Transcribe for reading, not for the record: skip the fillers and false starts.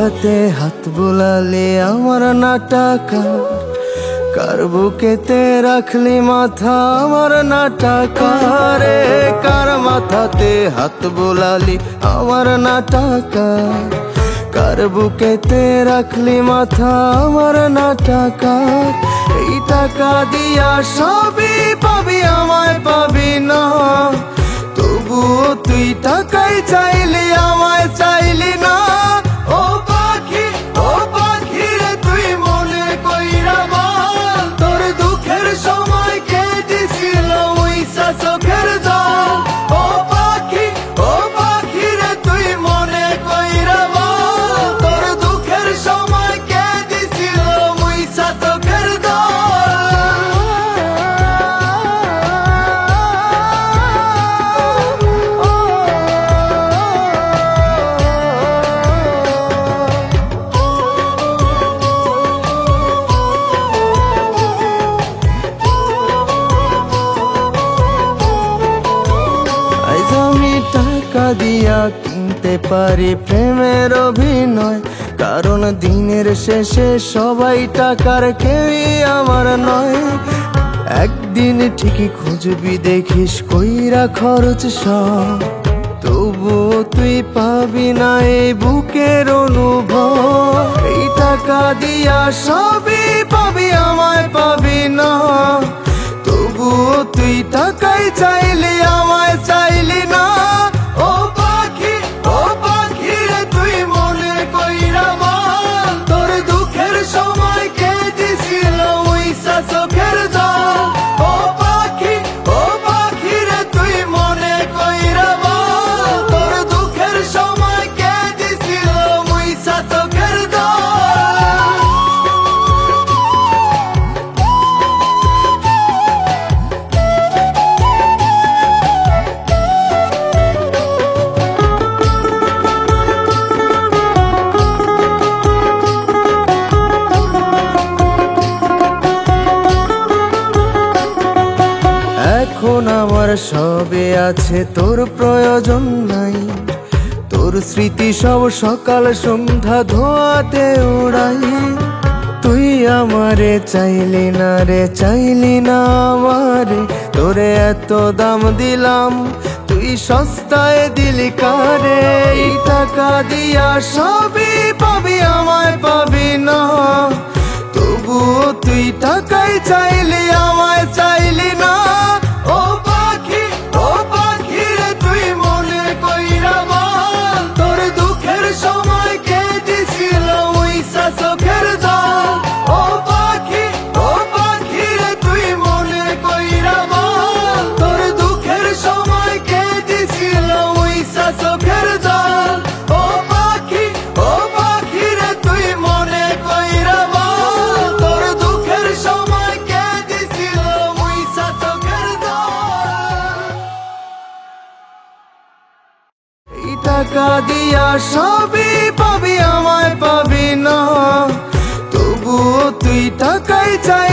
মাথাতে হাত বুলালি আমার না টাকা, কার বুকেতে রাখলি মাথা আমার না টাকা রে। কার মাথাতে হাত বুলালি আমার না টাকা, কার বুকেতে রাখলি মাথা আমার না টাকা। এই টাকা দিয়া সবই পাবি আমায় পাবি না, তবুও তুই টাকাই চাইলি আমায় চাইলি না। ও পাখি রে তুই মনে কইরা বল, তোর দুঃখের সময় কে দিছিল মুইসা চোখের জল। ও পাখি রে তুই মনে কইরা বল, তোর দুঃখের সময় কে দিছিল মুইসা চোখের জল। আজ আমি টাকা দিয়া কিনতে পারি প্রেমের অভিনয়, কারণ দিনের শেষে সবাই টাকার কেউই আমার নয়। একদিন ঠিকই খুঁজবি দেখিস কইরা খরচ সব, তবুও তুই পাবি না এই বুকের অনুভব। এই টাকা দিয়া সবই পাবি আমায় পাবি না, তবুও তুই টাকাই চাইলি আমায় চাইলি না। ও পাখি রে তুই মনে কইরা বল, তোর দুঃখের সময় কে দিছিল মুইসা চোখের জল। ও পাখি রে তুই মনে কইরা বল, তোর দুঃখের সময় কে দিছিল মুইসা চোখের জল। এখন আমার সবে আছে তোর প্রয়োজন নাই, তোর স্মৃতি সব সকাল সন্ধ্যা ধোয়াতে উড়াই। তুই আমারে চাইলি না রে চাইলি না আমারে, তোরে এত দাম দিলাম তুই সস্তায় দিলি কারে। এই টাকা দিয়া সবই পাবি আমায় পাবি না, তবুও তুই টাকাই চাইলি আমায় চাইলি না। ও পাখি রে তুই মনে কইরা বল, তোর দুঃখের সময় কে দিছিল মুইসা চোখের জল। ও পাখি রে তুই মনে কইরা বল, তোর দুঃখের সময় কে দিছিল মুইসা চোখের জল। ও পাখি রে তুই মনে কইরা বল, তোর দুঃখের সময় কে দিছিল মুইসা চোখের জল। এই টাকা দিয়া সবই পাবি আমায় পাবি না, তবুও তুই টাকাই চাই